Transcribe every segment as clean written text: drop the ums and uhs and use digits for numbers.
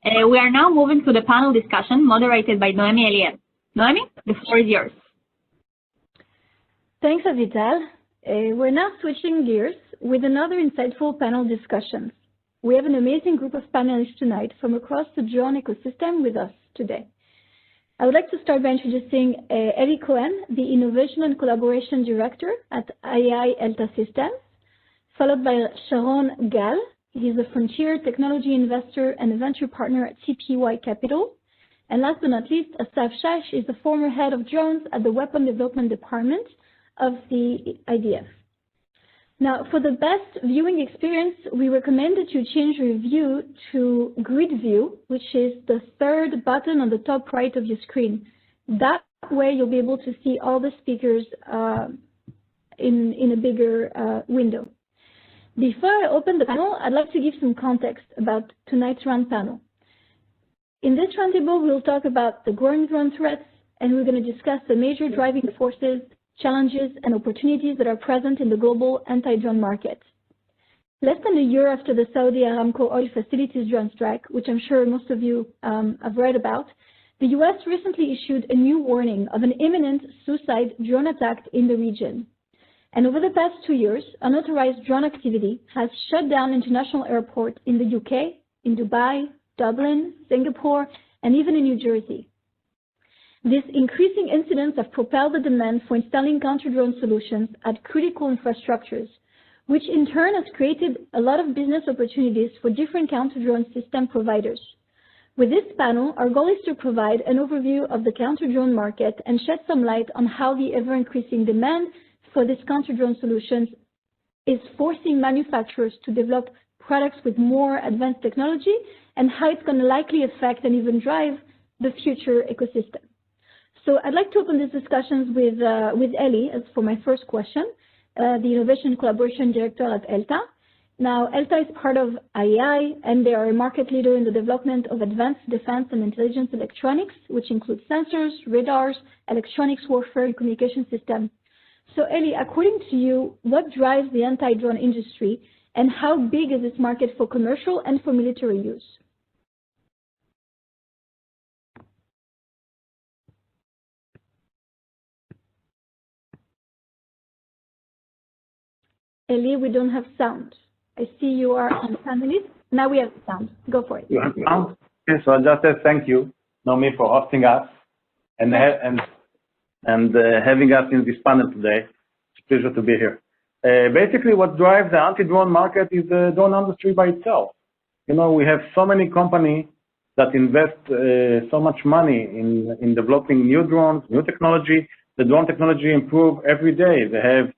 We are now moving to the panel discussion moderated by Noemie Alliel. Noemie, the floor is yours. Thanks, Avital. We're now switching gears with another insightful panel discussion. We have an amazing group of panelists tonight from across the drone ecosystem with us today. I would like to start by introducing Eli Cohen, the Innovation and Collaboration Director at IAI Elta Systems, followed by Sharon Gal. He's a frontier technology investor and a venture partner at TPY Capital. And last but not least, Assaf Shaish is the former head of drones at the Weapon Development Department of the IDF. Now, for the best viewing experience, we recommend that you change your view to grid view, which is the third button on the top right of your screen. That way, you'll be able to see all the speakers in a bigger window. Before I open the panel, I'd like to give some context about tonight's round panel. In this roundtable, we'll talk about the growing drone threats, and we're going to discuss the major driving forces, challenges, and opportunities that are present in the global anti-drone market. Less than a year after the Saudi Aramco oil facilities drone strike, which I'm sure most of you have read about, the US recently issued a new warning of an imminent suicide drone attack in the region. And over the past 2 years, unauthorized drone activity has shut down international airports in the UK, in Dubai, Dublin, Singapore, and even in New Jersey. These increasing incidents have propelled the demand for installing counter-drone solutions at critical infrastructures, which in turn has created a lot of business opportunities for different counter-drone system providers. With this panel, our goal is to provide an overview of the counter-drone market and shed some light on how the ever-increasing demand for these counter-drone solutions is forcing manufacturers to develop products with more advanced technology and how it's going to likely affect and even drive the future ecosystem. So I'd like to open these discussions with Eli as for my first question, the Innovation Collaboration Director at Elta. Now, Elta is part of IAI, and they are a market leader in the development of advanced defense and intelligence electronics, which includes sensors, radars, electronics warfare, and communication systems. So Eli, according to you, what drives the anti-drone industry, and how big is this market for commercial and for military use? Eli, we don't have sound. I see you are on panelist. Now we have sound. Go for it. You have sound? Okay, so I just said thank you, Noemie, for hosting us and having us in this panel today. It's a pleasure to be here. Basically, what drives the anti-drone market is the drone industry by itself. You know, we have so many companies that invest so much money in developing new drones, new technology. The drone technology improves every day. They have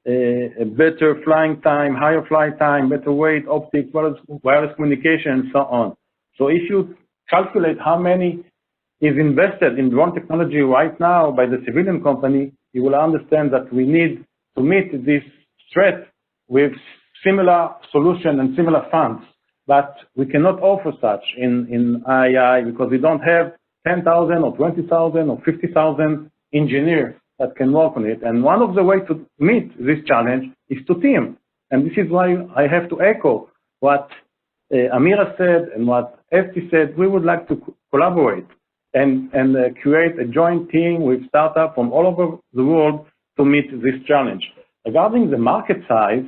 a better flying time, higher flight time, better weight, optics, wireless communication, and so on. So if you calculate how many is invested in drone technology right now by the civilian company, you will understand that we need to meet this threat with similar solution and similar funds. But we cannot offer such in IAI because we don't have 10,000 or 20,000 or 50,000 engineers that can work on it. And one of the ways to meet this challenge is to team. And this is why I have to echo what Amira said and what Esti said. We would like to collaborate and create a joint team with startups from all over the world to meet this challenge. Regarding the market size,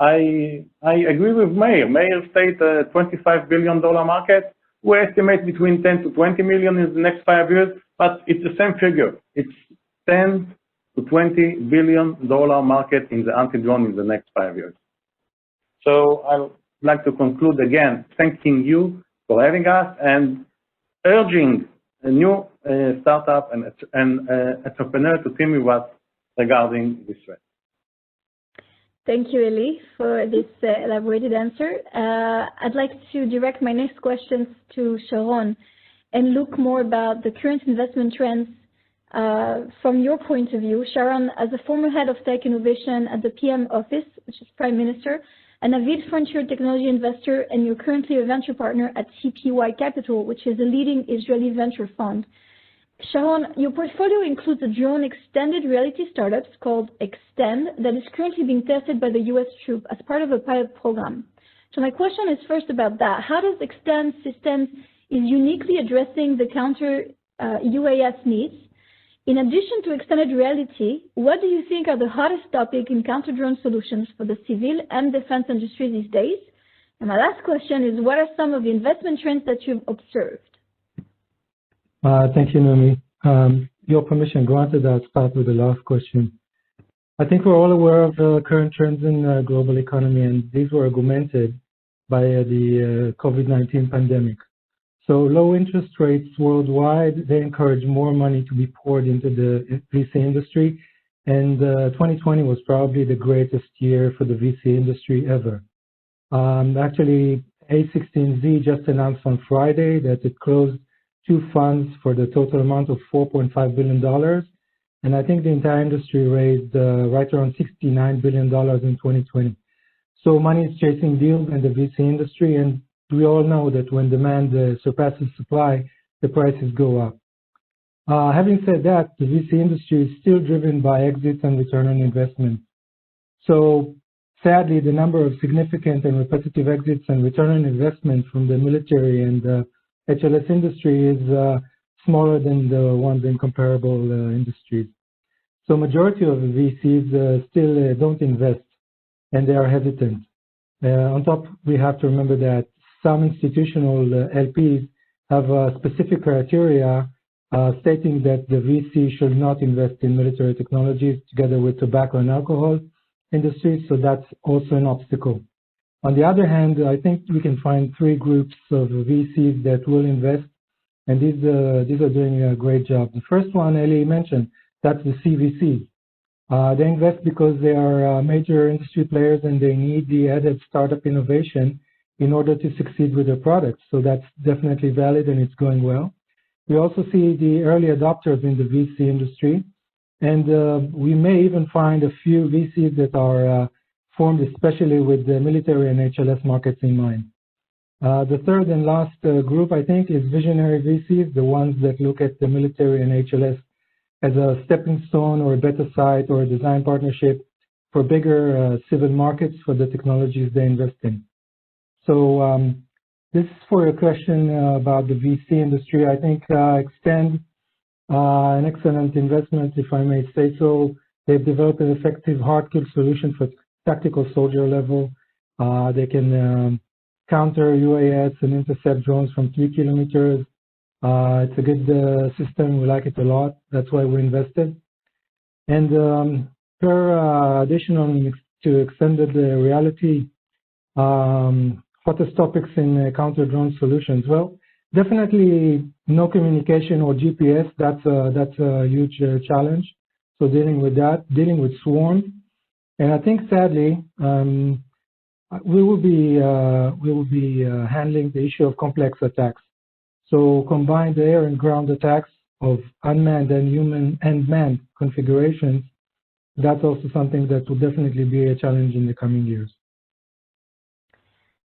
I agree with Meir. Meir stated a $25 billion market. We estimate between 10 to 20 million in the next 5 years, but it's the same figure. It's 10 to $20 billion market in the anti-drone in the next 5 years. So I would like to conclude again, thanking you for having us and urging a new startup and entrepreneur to team with us regarding this threat. Thank you, Eli, for this elaborated answer. I'd like to direct my next questions to Sharon and look more about the current investment trends from your point of view. Sharon, as a former head of tech innovation at the PM office, which is Prime Minister, an avid frontier technology investor, and you're currently a venture partner at TPY Capital, which is a leading Israeli venture fund. Sharon, your portfolio includes a drone extended reality startup called Extend that is currently being tested by the US troop as part of a pilot program. So my question is first about that. How does Extend Systems is uniquely addressing the counter UAS needs. In addition to extended reality, what do you think are the hottest topics in counter-drone solutions for the civil and defense industry these days? And my last question is, what are some of the investment trends that you've observed? Thank you, Noemie. Your permission granted, I'll start with the last question. I think we're all aware of the current trends in the global economy, and these were augmented by the COVID-19 pandemic. So low interest rates worldwide, they encourage more money to be poured into the VC industry, and 2020 was probably the greatest year for the VC industry ever. Actually, A16Z just announced on Friday that it closed 2 funds for the total amount of $4.5 billion. And I think the entire industry raised right around $69 billion in 2020. So money is chasing deals in the VC industry, and we all know that when demand surpasses supply, the prices go up. Having said that, the VC industry is still driven by exits and return on investment. So sadly, the number of significant and repetitive exits and return on investment from the military and HLS industry is smaller than the ones in comparable industries. So majority of VCs still don't invest, and they are hesitant. On top, we have to remember that some institutional LPs have specific criteria stating that the VC should not invest in military technologies together with tobacco and alcohol industries, so that's also an obstacle. On the other hand, I think we can find 3 groups of VCs that will invest, and these are doing a great job. The first one, Eli mentioned, that's the CVCs. They invest because they are major industry players and they need the added startup innovation in order to succeed with their products. So that's definitely valid and it's going well. We also see the early adopters in the VC industry, and we may even find a few VCs that are formed especially with the military and HLS markets in mind. The third and last group, I think, is visionary VCs, the ones that look at the military and HLS as a stepping stone or a beta site or a design partnership for bigger civil markets for the technologies they invest in. So this is for a question about the VC industry. I think Extend, an excellent investment, if I may say so. They've developed an effective hard kill solution for tactical soldier level. They can counter UAS and intercept drones from 3 kilometers. It's a good system. We like it a lot. That's why we invested. And per additional to extended reality, hottest topics in counter drone solutions. Well, definitely no communication or GPS. That's a huge challenge. So dealing with that, dealing with swarms, and I think sadly we will be handling the issue of complex attacks. So combined air and ground attacks of unmanned and human and manned configurations, that's also something that will definitely be a challenge in the coming years.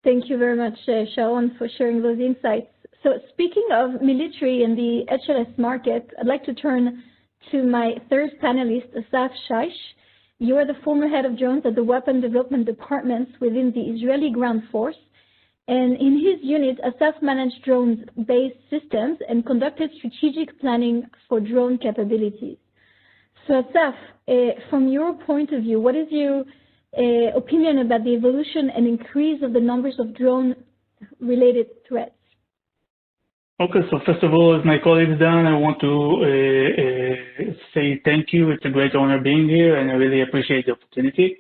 Thank you very much, Sharon, for sharing those insights. So speaking of military and the HLS market, I'd like to turn to my third panelist, Assaf Shaish. You are the former head of drones at the Weapon Development Departments within the Israeli Ground Force. And in his unit, Assaf managed drones-based systems and conducted strategic planning for drone capabilities. So Assaf, from your point of view, what is your opinion about the evolution and increase of the numbers of drone-related threats? Okay, so first of all, as my colleagues done, I want to say thank you. It's a great honor being here, and I really appreciate the opportunity.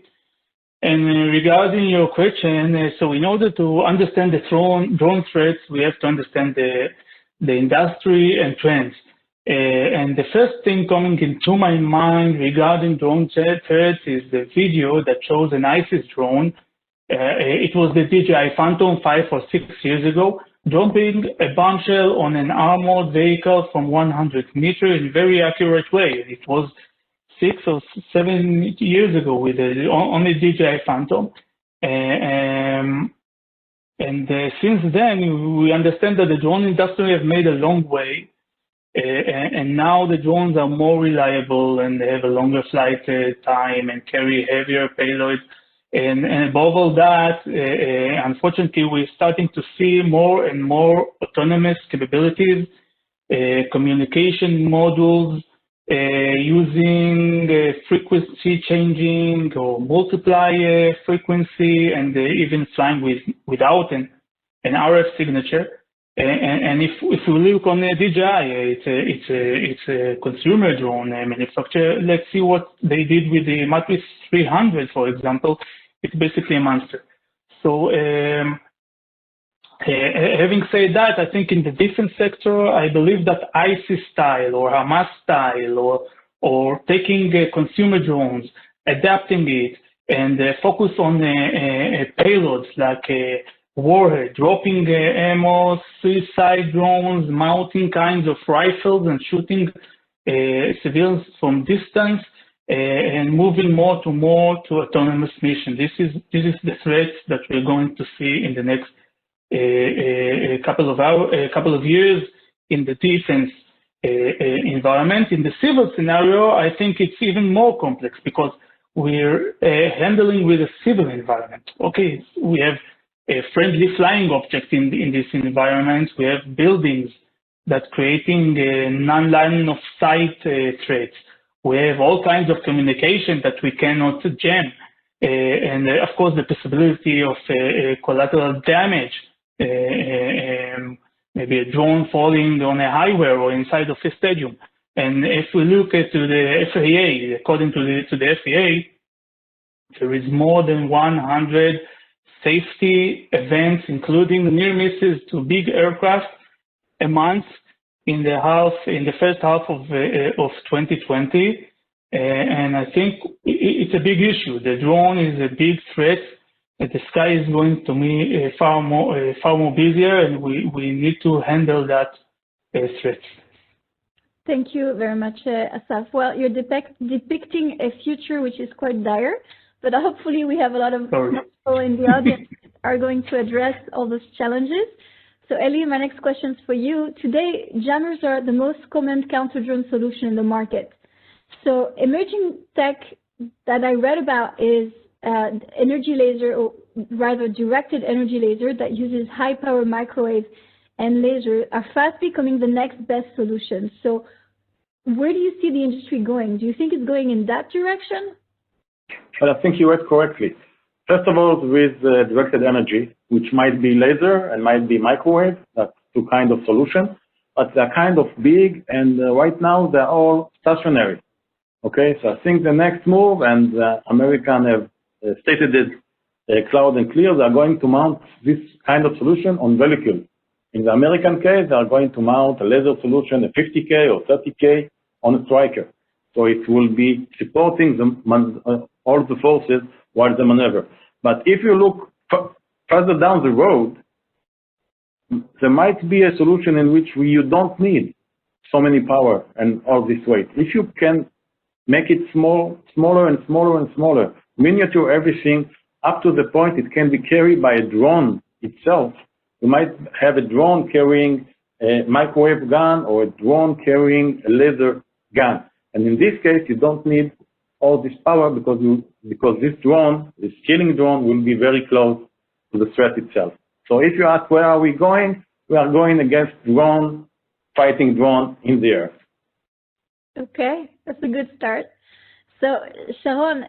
And regarding your question, so in order to understand the drone threats, we have to understand the industry and trends. And the first thing coming into my mind regarding drone threats is the video that shows an ISIS drone. It was the DJI Phantom 5 or 6 years ago, dropping a bombshell on an armored vehicle from 100 meters in a very accurate way. It was 6 or 7 years ago with the only DJI Phantom. And since then, we understand that the drone industry has made a long way. And now the drones are more reliable and they have a longer flight time and carry heavier payloads And above all that, unfortunately, we're starting to see more and more autonomous capabilities, communication modules, using frequency changing or multiply frequency, and even flying without an RF signature. And if we look on DJI, it's a consumer drone manufacturer. Let's see what they did with the Matrix 300, for example. It's basically a monster. So having said that, I think in the defense sector, I believe that ISIS style or Hamas style or taking consumer drones, adapting it, and focus on payloads like warhead, dropping ammo, suicide drones, mounting kinds of rifles and shooting civilians from distance, and moving more to autonomous mission. This is the threat that we're going to see in the next couple of years in the defense environment. In the civil scenario, I think it's even more complex because we're handling with a civil environment. Okay, we have a friendly flying object in this environment. We have buildings that creating non-line of sight threats. We have all kinds of communication that we cannot jam. And of course, the possibility of collateral damage, maybe a drone falling on a highway or inside of a stadium. And if we look at the FAA, according to the FAA, there is more than 100 safety events, including near misses to big aircraft a month in the first half of 2020. And I think it's a big issue. The drone is a big threat. The sky is going to be far more busier, and we need to handle that threat. Thank you very much, Assaf. Well, you're depicting a future which is quite dire, but hopefully we have a lot of people in the audience that are going to address all those challenges. So Eli, my next question is for you. Today, jammers are the most common counter-drone solution in the market. So emerging tech that I read about is energy laser, or rather directed energy laser that uses high power microwave and laser are fast becoming the next best solution. So where do you see the industry going? Do you think it's going in that direction? Well, I think you read correctly. First of all, with directed energy, which might be laser and might be microwave, that's two kinds of solutions, but they're kind of big, and right now they're all stationary. Okay, so I think the next move, and Americans have stated it loud and clear, they are going to mount this kind of solution on vehicles. In the American case, they are going to mount a laser solution, a 50K or 30K on a Striker. So it will be supporting all the forces while they maneuver. But if you look further down the road, there might be a solution in which you don't need so many power and all this weight. If you can make it smaller and smaller and smaller, miniature everything up to the point it can be carried by a drone itself. You might have a drone carrying a microwave gun or a drone carrying a laser gun. And in this case, you don't need all this power because this drone, this killing drone, will be very close to the threat itself. So if you ask where are we going, we are going against drone, fighting drone in the air. Okay, that's a good start. So Sharon,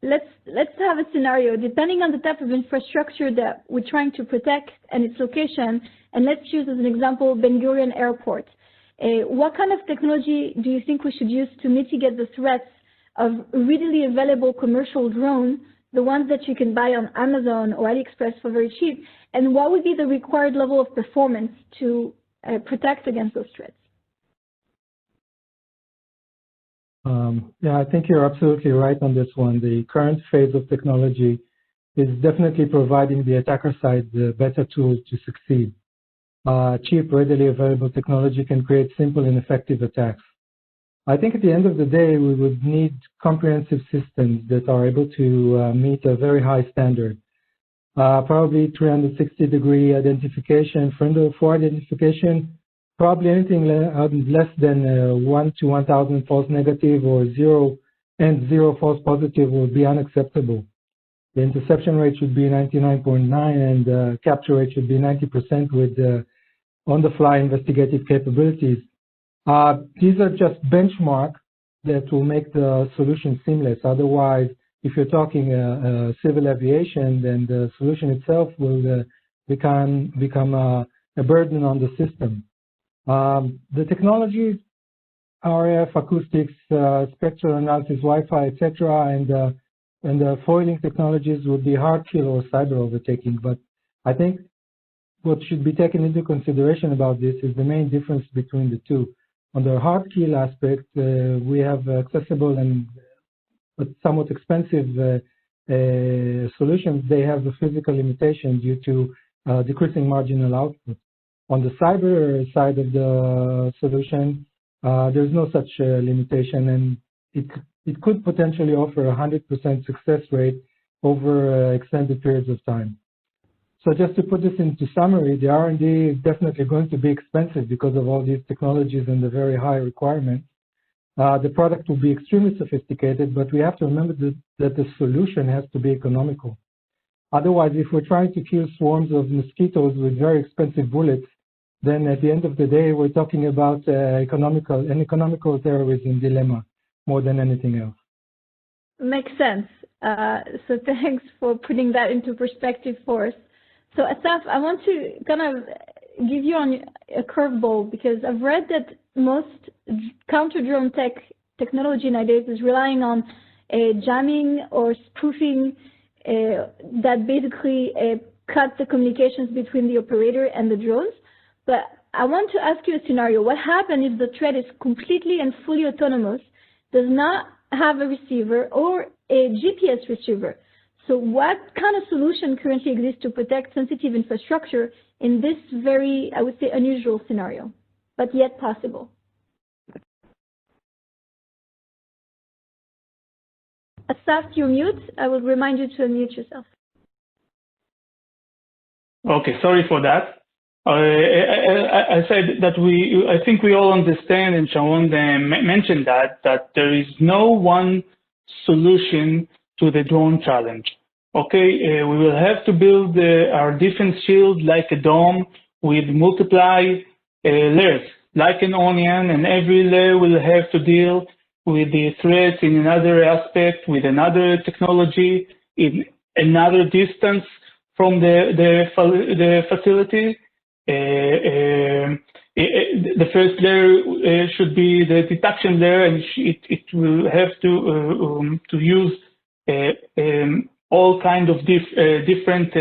let's have a scenario depending on the type of infrastructure that we're trying to protect and its location. And let's choose as an example Ben Gurion Airport. What kind of technology do you think we should use to mitigate the threats of readily available commercial drones, the ones that you can buy on Amazon or AliExpress for very cheap? And what would be the required level of performance to protect against those threats? Yeah, I think you're absolutely right on this one. The current phase of technology is definitely providing the attacker side the better tools to succeed. Cheap, readily available technology can create simple and effective attacks. I think at the end of the day, we would need comprehensive systems that are able to meet a very high standard. Probably 360-degree identification, for identification, probably anything less than 1 to 1,000 false negative or 0 and 0 false positive will be unacceptable. the interception rate should be 99.9 and the capture rate should be 90% with on-the-fly investigative capabilities. These are just benchmarks that will make the solution seamless. Otherwise, if you're talking civil aviation, then the solution itself will become a burden on the system. The technologies, RF, acoustics, spectral analysis, Wi-Fi, etc., and the foiling technologies would be hard kill or cyber overtaking. But I think what should be taken into consideration about this is the main difference between the two. On the hard kill aspect, we have accessible but somewhat expensive solutions. They have a physical limitation due to decreasing marginal output. On the cyber side of the solution, there's no such limitation, and it could potentially offer a 100% success rate over extended periods of time. So just to put this into summary, the R&D is definitely going to be expensive because of all these technologies and the very high requirements. The product will be extremely sophisticated, but we have to remember that the solution has to be economical. Otherwise, if we're trying to kill swarms of mosquitoes with very expensive bullets, then at the end of the day, we're talking about an economical terrorism dilemma more than anything else. Makes sense. So thanks for putting that into perspective for us. So Assaf, I want to kind of give you on a curveball, because I've read that most counter-drone technology nowadays is relying on jamming or spoofing that basically cut the communications between the operator and the drones. But I want to ask you a scenario. What happens if the threat is completely and fully autonomous, does not have a receiver or a GPS receiver? So what kind of solution currently exists to protect sensitive infrastructure in this very, I would say, unusual scenario, but yet possible? Assaf, you're mute. I will remind you to unmute yourself. Okay, sorry for that. I said that I think we all understand, and Sharon mentioned that there is no one solution to the drone challenge. Okay, we will have to build our defense shield like a dome with multiply layers, like an onion, and every layer will have to deal with the threats in another aspect, with another technology, in another distance from the facility. The first layer should be the detection layer, and it will have to use all kinds of different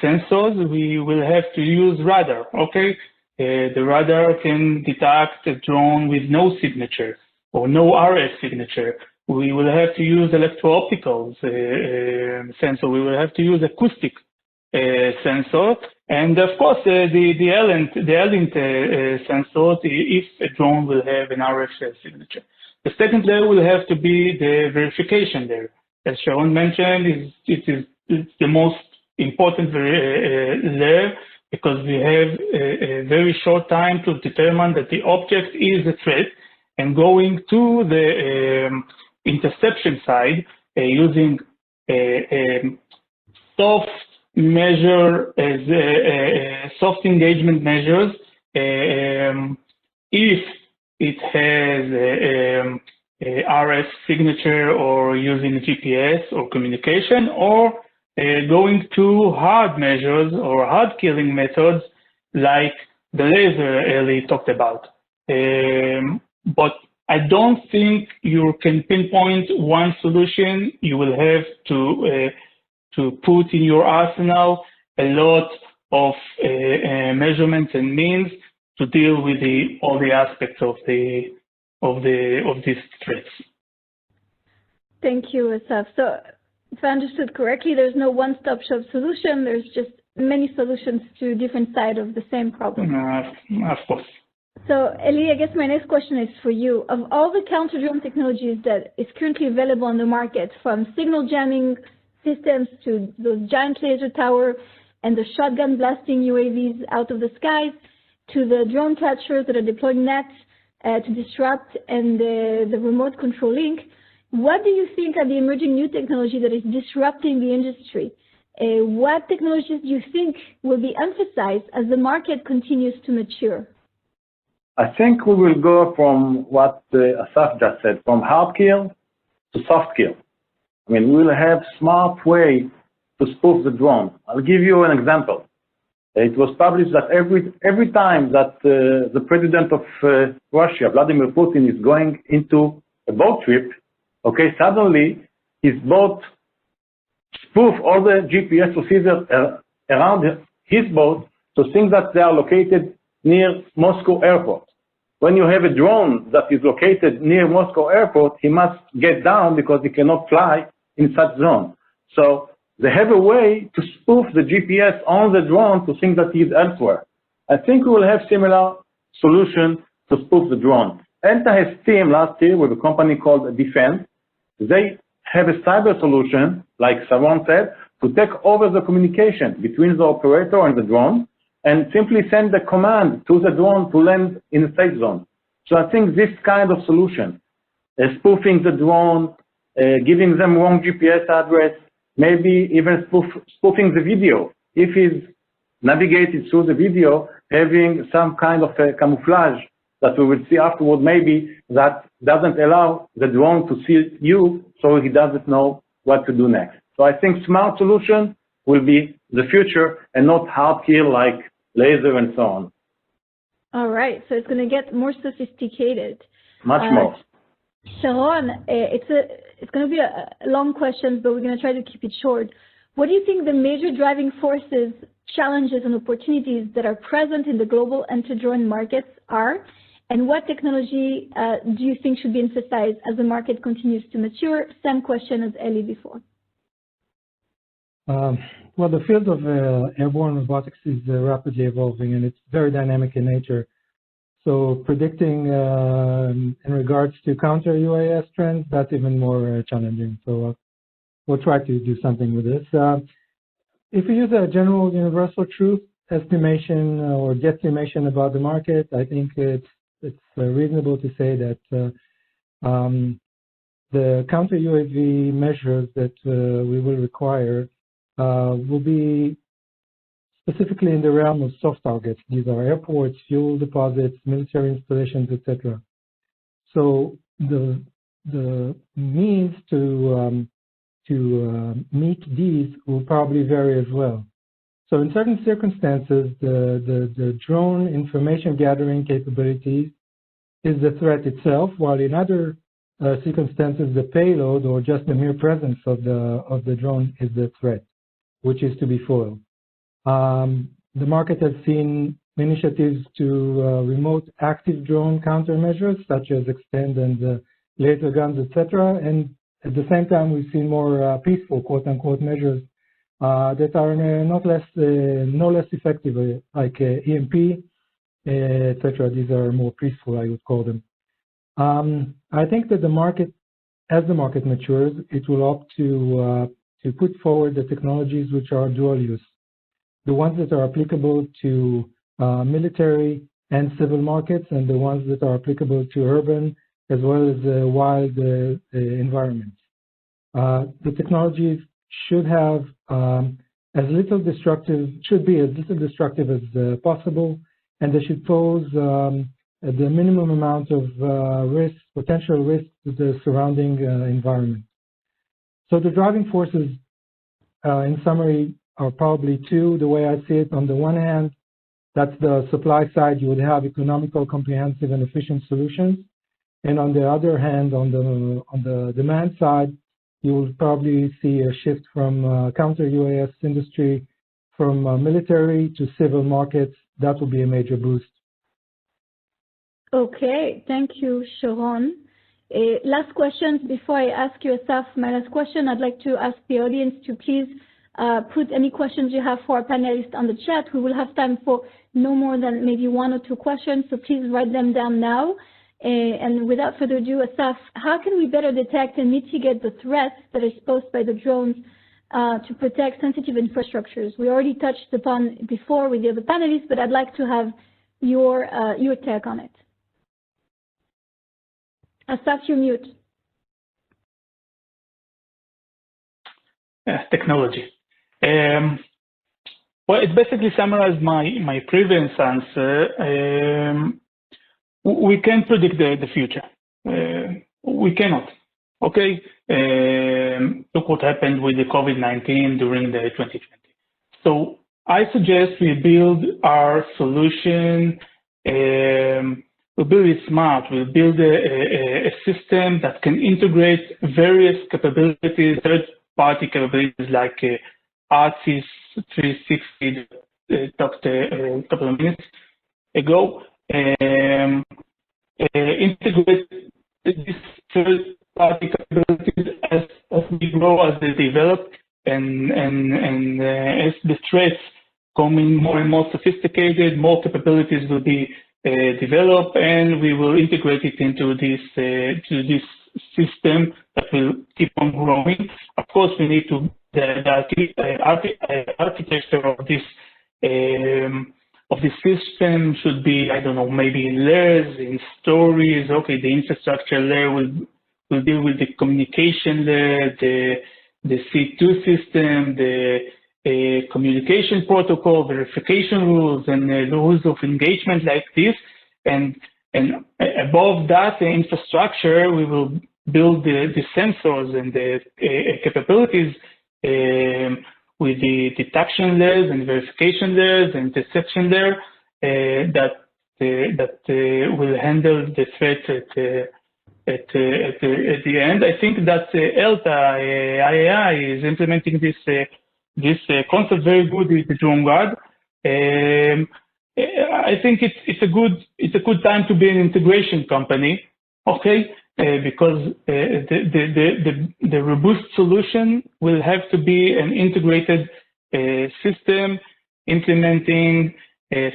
sensors. We will have to use radar. Okay, the radar can detect a drone with no signature or no RF signature. We will have to use electro-optical sensor. We will have to use acoustic sensor, and of course the Elta sensor if a drone will have an RF signature. The second layer will have to be the verification layer. As Sharon mentioned, it's the most important layer, because we have a very short time to determine that the object is a threat, and going to the interception side using soft soft engagement measures. If it has a RF signature, or using GPS or communication, or going to hard measures or hard killing methods like the laser Ellie talked about. But I don't think you can pinpoint one solution. You will have to put in your arsenal a lot of measurements and means to deal with all the aspects of these threats. Thank you, Assaf. So, if I understood correctly, there's no one-stop-shop solution. There's just many solutions to different sides of the same problem. Of course. So, Eli, I guess my next question is for you. Of all the counter-drone technologies that is currently available on the market, from signal jamming systems to those giant laser tower and the shotgun blasting UAVs out of the skies, to the drone catchers that are deploying nets to disrupt, and the remote control link, what do you think are the emerging new technology that is disrupting the industry? What technologies do you think will be emphasized as the market continues to mature? I think we will go from what Assaf just said, from hard kill to soft kill. I mean, we will have smart way to spoof the drone. I'll give you an example. It was published that every time that the president of Russia, Vladimir Putin, is going into a boat trip, okay, suddenly his boat spoof all the GPS receivers around his boat to think that they are located near Moscow airport. When you have a drone that is located near Moscow airport, he must get down because he cannot fly in such zone. So they have a way to spoof the GPS on the drone to think that he is elsewhere. I think we will have similar solution to spoof the drone. Elta has teamed last year with a company called Defense. They have a cyber solution, like Sharon said, to take over the communication between the operator and the drone and simply send the command to the drone to land in a safe zone. So I think this kind of solution, spoofing the drone, giving them wrong GPS address, maybe even spoofing the video. If he's navigated through the video, having some kind of a camouflage that we will see afterward, maybe that doesn't allow the drone to see you, so he doesn't know what to do next. So I think smart solution will be the future and not hard kill like laser and so on. All right, so it's going to get more sophisticated. Much more. Sharon, it's going to be a long question, but we're going to try to keep it short. What do you think the major driving forces, challenges, and opportunities that are present in the global anti-drone markets are? And what technology do you think should be emphasized as the market continues to mature? Same question as Eli before. Well, the field of airborne robotics is rapidly evolving, and it's very dynamic in nature. So predicting in regards to counter-UAS trends, that's even more challenging. So we'll try to do something with this. If we use a general universal truth estimation or guesstimation about the market, I think it's reasonable to say that the counter-UAV measures that we will require will be specifically in the realm of soft targets. These are airports, fuel deposits, military installations, etc. So the means to meet these will probably vary as well. So in certain circumstances, the drone information gathering capabilities is the threat itself, while in other circumstances, the payload or just the mere presence of the drone is the threat, which is to be foiled. The market has seen initiatives to remote active drone countermeasures, such as extend and laser guns, etc. And at the same time, we've seen more peaceful, quote-unquote, measures that are no less effective, like EMP, etc. These are more peaceful, I would call them. I think that the market, as the market matures, it will opt to put forward the technologies which are dual use, the ones that are applicable to military and civil markets, and the ones that are applicable to urban as well as wild environments. The technologies should have should be as little destructive as possible, and they should pose the minimum amount of potential risk to the surrounding environment. So the driving forces, in summary, are probably two, the way I see it. On the one hand, that's the supply side. You would have economical, comprehensive, and efficient solutions. And on the other hand, on the demand side, you will probably see a shift from counter-UAS industry from military to civil markets. That will be a major boost. Okay, thank you, Sharon. Last questions before I ask you, Assaf, my last question. I'd like to ask the audience to please put any questions you have for our panelists on the chat. We will have time for no more than maybe 1 or 2 questions, so please write them down now. And without further ado, Assaf, how can we better detect and mitigate the threats that are posed by the drones to protect sensitive infrastructures? We already touched upon before with the other panelists, but I'd like to have your take on it. Assaf, you're mute. technology. Well, it basically summarized my previous answer. We can't predict the future. We cannot. Okay. Look what happened with the COVID-19 during the 2020. So I suggest we build our solution. We'll build it smart. We'll build a system that can integrate various capabilities, third-party capabilities like Artsys 360 talked a couple of minutes ago. Integrate these third-party capabilities as we grow, as they develop, and as the threats becoming more and more sophisticated, more capabilities will be developed, and we will integrate it into this system that will keep on growing. Of course, we need to the architecture of this system should be, I don't know, maybe in layers, in stories. Okay, the infrastructure layer will deal with the communication layer, the C2 system, the communication protocol, verification rules, and the rules of engagement like this. And above that, the infrastructure, we will build the sensors and the capabilities with the detection layers and verification layers and deception layer that will handle the threat at the end. I think that Elta IAI is implementing this concept very good with the Drone Guard. I think it's a good time to be an integration company, okay? Because the robust solution will have to be an integrated system implementing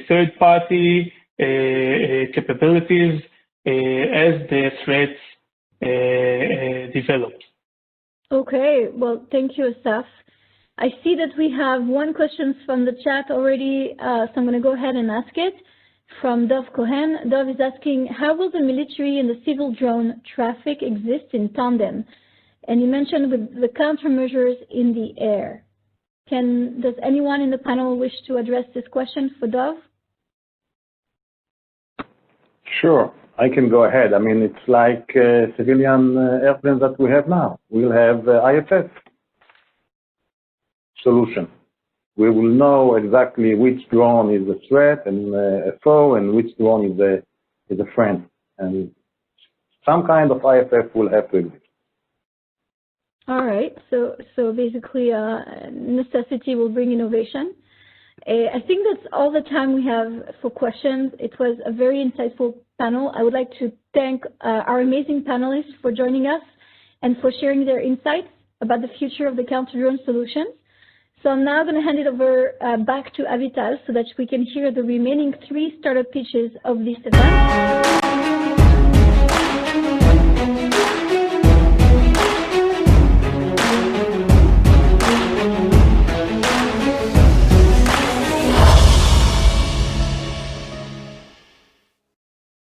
third-party capabilities as the threats develop. Okay, well, thank you, Assaf. I see that we have one question from the chat already, so I'm going to go ahead and ask it. From Dov Cohen. Dov is asking, how will the military and the civil drone traffic exist in tandem? And you mentioned with the countermeasures in the air. Does anyone in the panel wish to address this question for Dov? Sure, I can go ahead. I mean, it's like civilian airplanes that we have now. We'll have IFS solution. We will know exactly which drone is a threat and a foe, and which drone is a friend. And some kind of IFF will have to exist. All right. So basically, necessity will bring innovation. I think that's all the time we have for questions. It was a very insightful panel. I would like to thank our amazing panelists for joining us and for sharing their insights about the future of the counter-drone solutions. So I'm now going to hand it over back to Avital so that we can hear the remaining 3 startup pitches of this event.